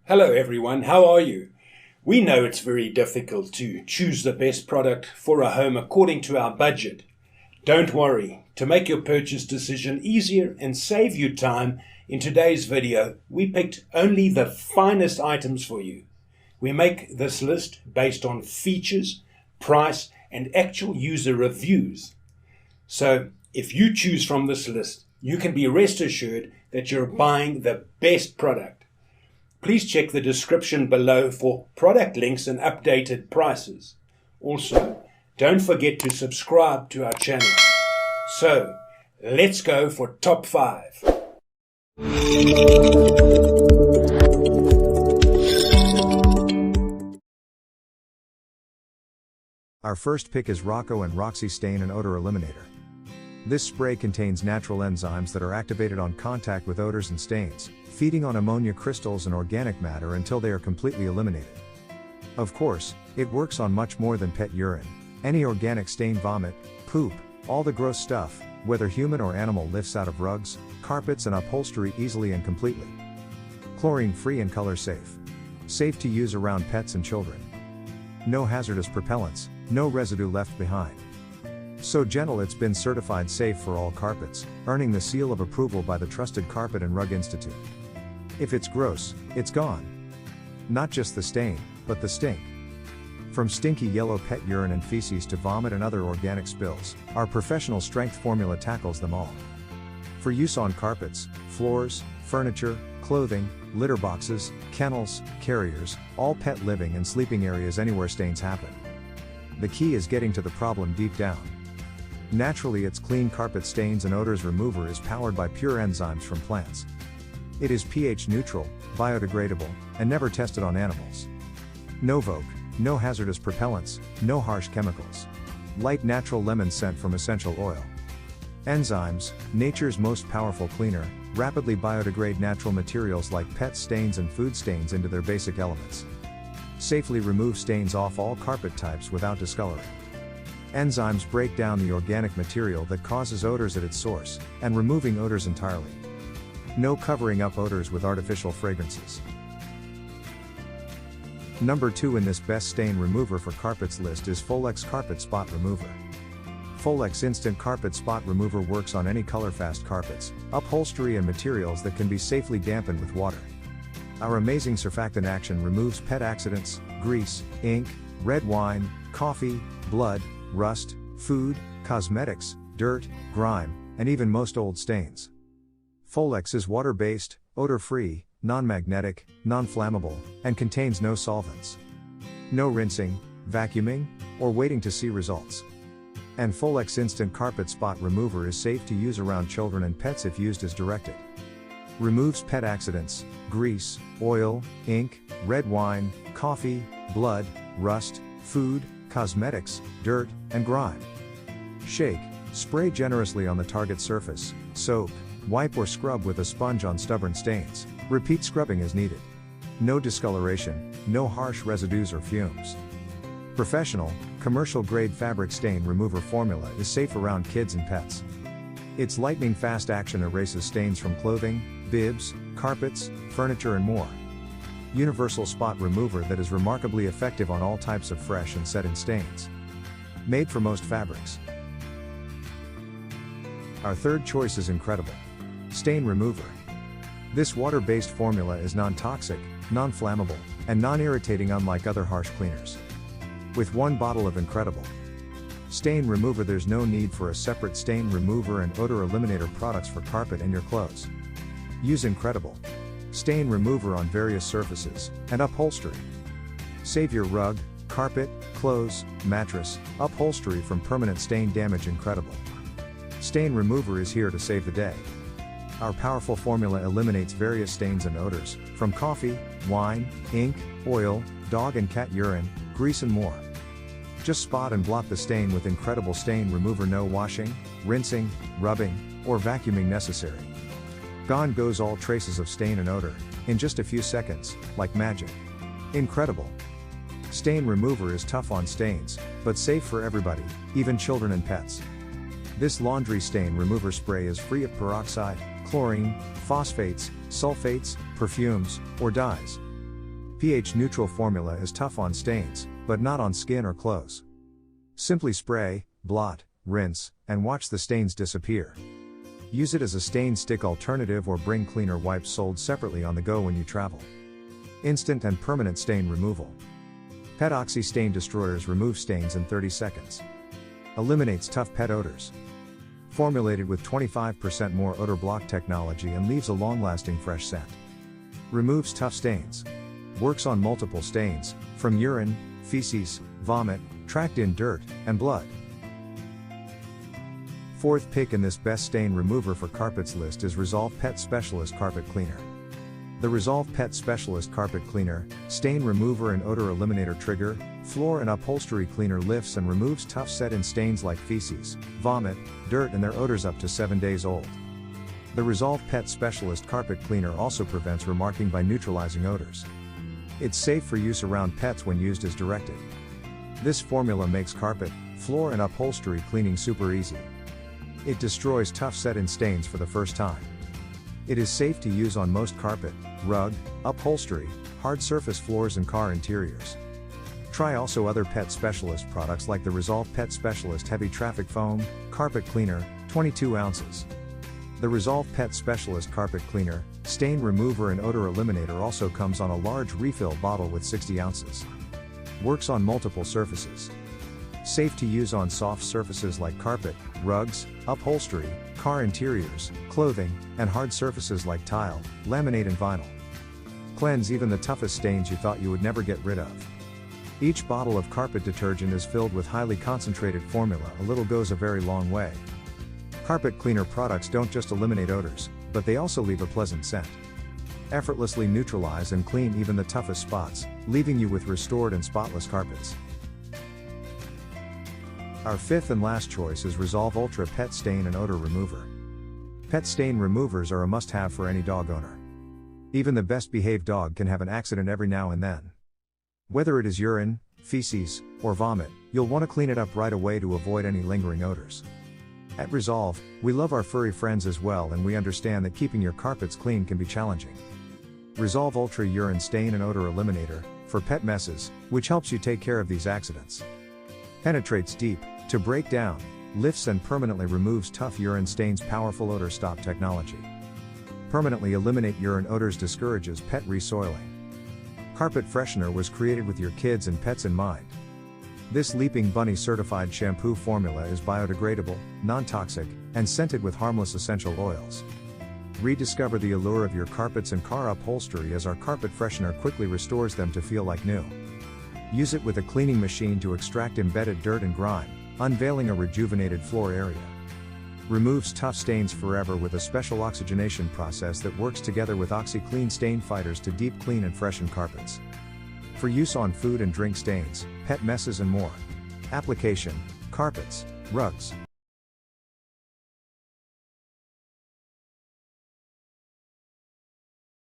Hello everyone, how are you? We know it's very difficult to choose the best product for a home according to our budget. Don't worry, to make your purchase decision easier and save you time, in today's video we picked only the finest items for you. We make this list based on features, price and actual user reviews. So if you choose from this list, you can be rest assured that you're buying the best product. Please check the description below for product links and updated prices. Also, don't forget to subscribe to our channel. So, let's go for top 5. Our first pick is Rocco and Roxy Stain and Odor Eliminator. This spray contains natural enzymes that are activated on contact with odors and stains, feeding on ammonia crystals and organic matter until they are completely eliminated. Of course, it works on much more than pet urine. Any organic stain, vomit, poop, all the gross stuff, whether human or animal, lifts out of rugs, carpets and upholstery easily and completely. Chlorine-free and color-safe. Safe to use around pets and children. No hazardous propellants, no residue left behind. So gentle it's been certified safe for all carpets, earning the seal of approval by the trusted Carpet and Rug Institute. If it's gross, it's gone. Not just the stain, but the stink. From stinky yellow pet urine and feces to vomit and other organic spills, our professional strength formula tackles them all. For use on carpets, floors, furniture, clothing, litter boxes, kennels, carriers, all pet living and sleeping areas anywhere stains happen. The key is getting to the problem deep down. Naturally, its clean carpet stains and odors remover is powered by pure enzymes from plants. It is pH neutral, biodegradable, and never tested on animals. No VOC, no hazardous propellants, no harsh chemicals. Light natural lemon scent from essential oil. Enzymes, nature's most powerful cleaner, rapidly biodegrade natural materials like pet stains and food stains into their basic elements. Safely remove stains off all carpet types without discoloring. Enzymes break down the organic material that causes odors at its source, and removing odors entirely. No covering up odors with artificial fragrances. Number 2 in this best stain remover for carpets list is Folex Carpet Spot Remover. Folex Instant Carpet Spot Remover works on any color-fast carpets, upholstery and materials that can be safely dampened with water. Our amazing surfactant action removes pet accidents, grease, ink, red wine, coffee, blood, rust, food, cosmetics, dirt, grime, and even most old stains. Folex is water-based, odor-free, non-magnetic, non-flammable, and contains no solvents. No rinsing, vacuuming, or waiting to see results. And Folex Instant Carpet Spot Remover is safe to use around children and pets if used as directed. Removes pet accidents, grease, oil, ink, red wine, coffee, blood, rust, food, cosmetics, dirt, and grime. Shake, spray generously on the target surface, soap, wipe or scrub with a sponge on stubborn stains. Repeat scrubbing as needed. No discoloration, no harsh residues or fumes. Professional, commercial-grade fabric stain remover formula is safe around kids and pets. Its lightning-fast action erases stains from clothing, bibs, carpets, furniture and more. Universal spot remover that is remarkably effective on all types of fresh and set-in stains. Made for most fabrics. Our third choice is Incredible Stain Remover. This water-based formula is non-toxic, non-flammable, and non-irritating unlike other harsh cleaners. With one bottle of Incredible Stain Remover, there's no need for a separate stain remover and odor eliminator products for carpet and your clothes. Use Incredible Stain Remover on various surfaces and upholstery. Save your rug, carpet, clothes, mattress, upholstery from permanent stain damage. Incredible Stain Remover is here to save the day. Our powerful formula eliminates various stains and odors, from coffee, wine, ink, oil, dog and cat urine, grease and more. Just spot and blot the stain with Incredible Stain Remover. No washing, rinsing, rubbing, or vacuuming necessary. Gone goes all traces of stain and odor, in just a few seconds, like magic. Incredible Stain Remover is tough on stains, but safe for everybody, even children and pets. This laundry stain remover spray is free of peroxide, chlorine, phosphates, sulfates, perfumes, or dyes. pH-neutral formula is tough on stains, but not on skin or clothes. Simply spray, blot, rinse, and watch the stains disappear. Use it as a stain stick alternative or bring cleaner wipes sold separately on the go when you travel. Instant and permanent stain removal. Pet Oxy Stain Destroyers remove stains in 30 seconds. Eliminates tough pet odors. Formulated with 25% more odor block technology and leaves a long-lasting fresh scent. Removes tough stains. Works on multiple stains, from urine, feces, vomit, tracked-in dirt, and blood. Fourth pick in this best stain remover for carpets list is Resolve Pet Specialist Carpet Cleaner. The Resolve Pet Specialist Carpet Cleaner, Stain Remover and Odor Eliminator Trigger, Floor and Upholstery Cleaner lifts and removes tough set-in stains like feces, vomit, dirt and their odors up to 7 days old. The Resolve Pet Specialist Carpet Cleaner also prevents remarking by neutralizing odors. It's safe for use around pets when used as directed. This formula makes carpet, floor and upholstery cleaning super easy. It destroys tough set-in stains for the first time. It is safe to use on most carpet, rug, upholstery, hard surface floors and car interiors. Try also other Pet Specialist products like the Resolve Pet Specialist Heavy Traffic Foam, Carpet Cleaner, 22 ounces. The Resolve Pet Specialist Carpet Cleaner, Stain Remover and Odor Eliminator also comes on a large refill bottle with 60 ounces. Works on multiple surfaces. Safe to use on soft surfaces like carpet, rugs, upholstery, car interiors, clothing, and hard surfaces like tile, laminate and vinyl. Cleanse even the toughest stains you thought you would never get rid of. Each bottle of carpet detergent is filled with highly concentrated formula. A little goes a very long way. Carpet cleaner products don't just eliminate odors, but they also leave a pleasant scent. Effortlessly neutralize and clean even the toughest spots, leaving you with restored and spotless carpets. Our fifth and last choice is Resolve Ultra Pet Stain and Odor Remover. Pet stain removers are a must-have for any dog owner. Even the best behaved dog can have an accident every now and then. Whether it is urine, feces, or vomit, you'll want to clean it up right away to avoid any lingering odors. At Resolve, we love our furry friends as well, and we understand that keeping your carpets clean can be challenging. Resolve Ultra Urine Stain and Odor Eliminator, for pet messes, which helps you take care of these accidents. Penetrates deep, to break down, lifts and permanently removes tough urine stains. Powerful odor stop technology. Permanently eliminate urine odors. Discourages pet resoiling. Carpet freshener was created with your kids and pets in mind. This Leaping Bunny certified shampoo formula is biodegradable, non-toxic, and scented with harmless essential oils. Rediscover the allure of your carpets and car upholstery as our carpet freshener quickly restores them to feel like new. Use it with a cleaning machine to extract embedded dirt and grime, unveiling a rejuvenated floor area. Removes tough stains forever with a special oxygenation process that works together with OxyClean stain fighters to deep clean and freshen carpets. For use on food and drink stains, pet messes and more. Application: carpets, rugs,